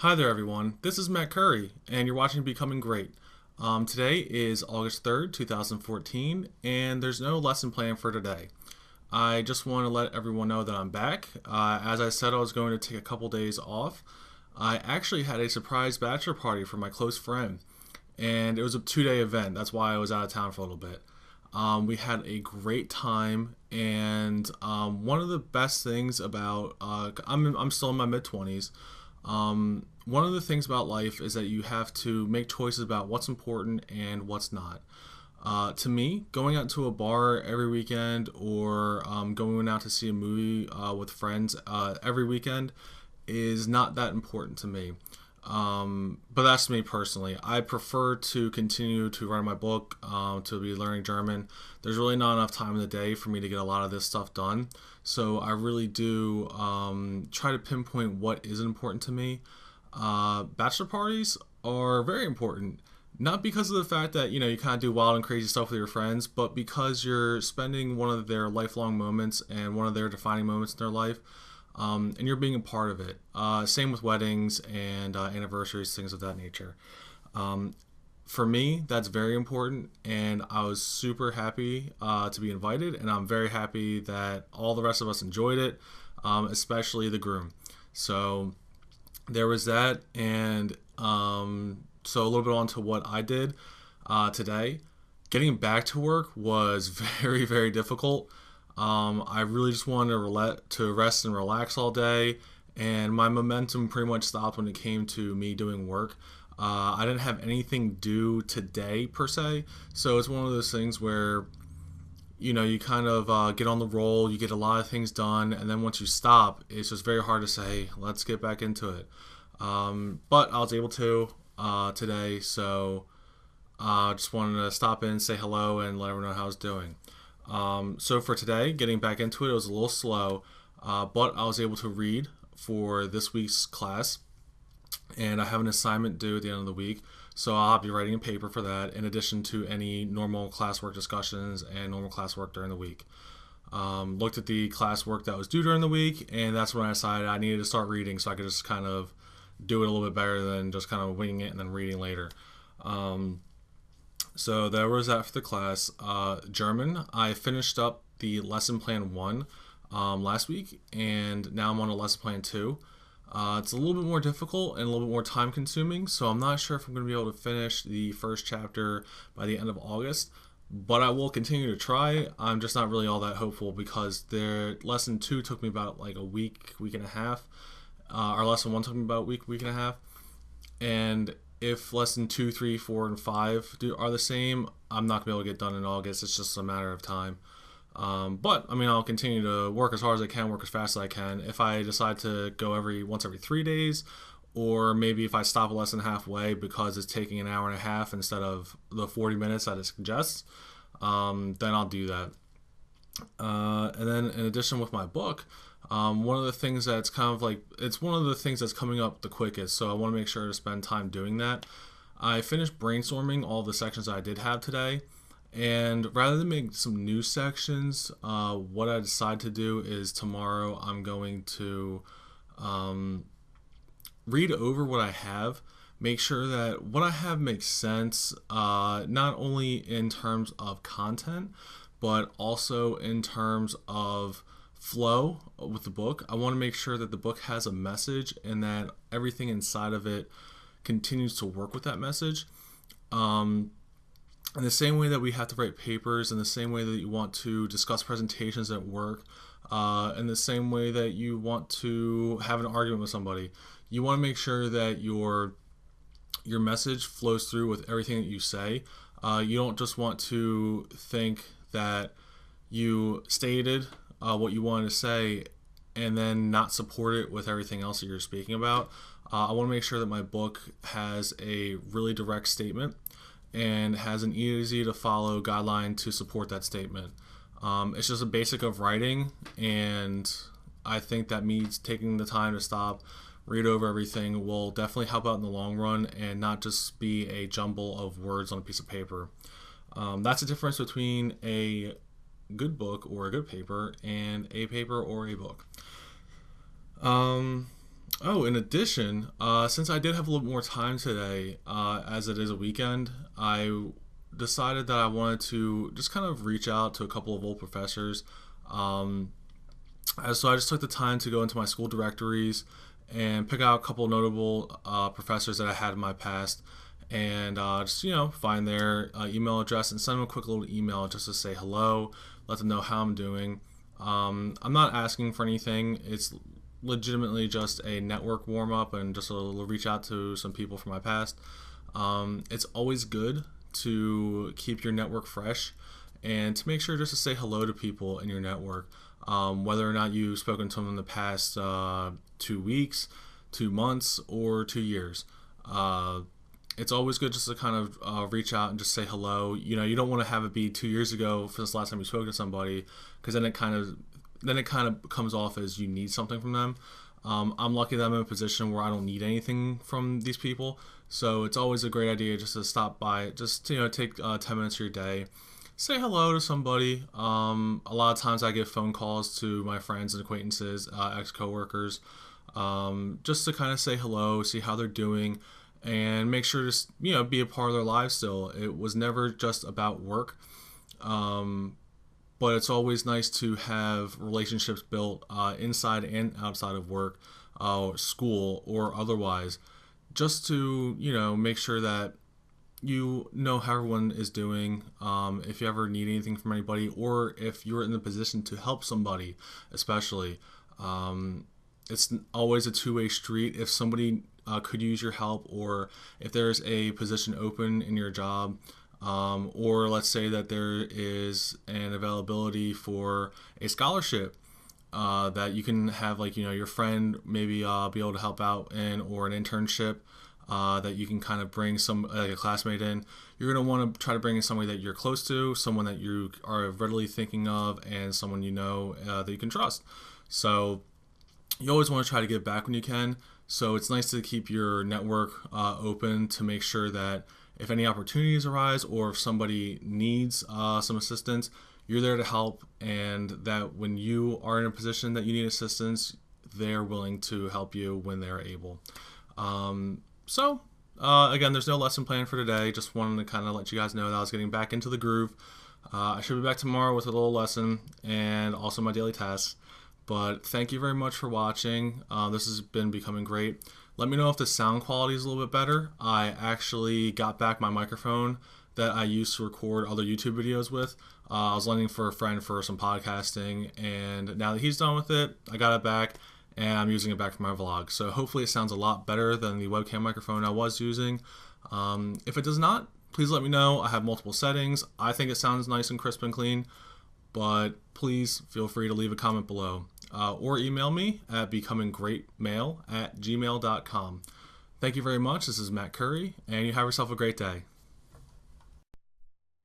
Hi there, everyone. This is Matt Curry, and you're watching Becoming Great. Today is August 3rd, 2014, and there's no lesson plan for today. I just want to let everyone know that I'm back. As I said, I was going to take a couple days off. I actually had a surprise bachelor party for my close friend, and it was a 2 day event. That's why I was out of town for a little bit. We had a great time, and one of the best things about I'm still in my mid 20s. One of the things about life is that you have to make choices about what's important and what's not. To me, going out to a bar every weekend or going out to see a movie with friends every weekend is not that important to me. But that's me personally. I prefer to continue to write my book, to be learning German. There's really not enough time in the day for me to get a lot of this stuff done. So I really do try to pinpoint what is important to me. Bachelor parties are very important. Not because of the fact that you kind of do wild and crazy stuff with your friends, but because you're spending one of their lifelong moments and one of their defining moments in their life, and you're being a part of it. Same with weddings and anniversaries, things of that nature. For me, that's very important, and I was super happy to be invited, and I'm very happy that all the rest of us enjoyed it, especially the groom. So there was that, and so a little bit on to what I did today. Getting back to work was very, very difficult. I really just wanted to rest and relax all day, and my momentum pretty much stopped when it came to me doing work. I didn't have anything due today per se, so it's one of those things where you kind of get on the roll, you get a lot of things done, and then once you stop, it's just very hard to say, let's get back into it. But I was able to today, so I just wanted to stop in, say hello, and let everyone know how I was doing. So for today, getting back into it was a little slow, but I was able to read for this week's class, and I have an assignment due at the end of the week, so I'll be writing a paper for that in addition to any normal classwork discussions and normal classwork during the week. Looked at the classwork that was due during the week, and that's when I decided I needed to start reading so I could just kind of do it a little bit better than just kind of winging it and then reading later. So there was that for the class. German, I finished up the lesson plan 1 last week, and now I'm on a lesson plan 2. It's a little bit more difficult and a little bit more time consuming, so I'm not sure if I'm going to be able to finish the first chapter by the end of August, but I will continue to try. I'm just not really all that hopeful because their lesson 2 took me about like a week and a half. Our lesson 1 took me about a week and a half, and if lesson 2, 3, 4, and 5 are the same, I'm not going to be able to get done in August. It's just a matter of time. But I mean, I'll continue to work as hard as I can, work as fast as I can. If I decide to go once every 3 days, or maybe if I stop a lesson halfway because it's taking an hour and a half instead of the 40 minutes that it suggests, then I'll do that. And then in addition with my book, one of the things that's it's one of the things that's coming up the quickest, so I want to make sure to spend time doing that. I finished brainstorming all the sections I did have today, and rather than make some new sections, what I decided to do is tomorrow I'm going to read over what I have, make sure that what I have makes sense, not only in terms of content, but also in terms of flow with the book. I want to make sure that the book has a message and that everything inside of it continues to work with that message. In the same way that we have to write papers, in the same way that you want to discuss presentations at work, in the same way that you want to have an argument with somebody, you want to make sure that your message flows through with everything that you say. You don't just want to think that you stated what you wanted to say and then not support it with everything else that you're speaking about. I want to make sure that my book has a really direct statement and has an easy to follow guideline to support that statement. It's just a basic of writing, and I think that means taking the time to stop, read over everything will definitely help out in the long run and not just be a jumble of words on a piece of paper. That's the difference between a good book or a good paper and a paper or a book. Oh, in addition, since I did have a little more time today, as it is a weekend, I decided that I wanted to just kind of reach out to a couple of old professors. Um, so I just took the time to go into my school directories and pick out a couple notable professors that I had in my past, and just find their email address and send them a quick little email just to say hello, let them know how I'm doing. I'm not asking for anything. It's legitimately just a network warm up and just a little reach out to some people from my past. It's always good to keep your network fresh and to make sure just to say hello to people in your network, whether or not you've spoken to them in the past 2 weeks, 2 months, or 2 years. It's always good just to kind of reach out and just say hello. You don't want to have it be 2 years ago for this last time you spoke to somebody, because then it kind of comes off as you need something from them. I'm lucky that I'm in a position where I don't need anything from these people, so it's always a great idea just to stop by, just take 10 minutes of your day, say hello to somebody. A lot of times I get phone calls to my friends and acquaintances, ex-coworkers, just to kind of say hello, see how they're doing, and make sure to be a part of their lives still. It was never just about work. But it's always nice to have relationships built inside and outside of work, school, or otherwise, just to make sure that you know how everyone is doing. If you ever need anything from anybody, or if you're in the position to help somebody, especially, it's always a two-way street. If somebody could use your help, or if there's a position open in your job, or let's say that there is an availability for a scholarship that you can have, like, your friend maybe be able to help out in, or an internship that you can kind of bring some, like a classmate in. You're going to want to try to bring in somebody that you're close to, someone that you are readily thinking of, and someone that you can trust. So you always want to try to give back when you can. So it's nice to keep your network open to make sure that if any opportunities arise, or if somebody needs some assistance, you're there to help, and that when you are in a position that you need assistance, they're willing to help you when they're able. Again, there's no lesson plan for today. Just wanted to kind of let you guys know that I was getting back into the groove. I should be back tomorrow with a little lesson and also my daily tasks. But thank you very much for watching. This has been becoming great. Let me know if the sound quality is a little bit better. I actually got back my microphone that I used to record other YouTube videos with. I was lending for a friend for some podcasting, and now that he's done with it, I got it back, and I'm using it back for my vlog. So hopefully it sounds a lot better than the webcam microphone I was using. If it does not, please let me know. I have multiple settings. I think it sounds nice and crisp and clean, but please feel free to leave a comment below. Or email me at becominggreatmail@gmail.com. Thank you very much. This is Matt Curry, and you have yourself a great day.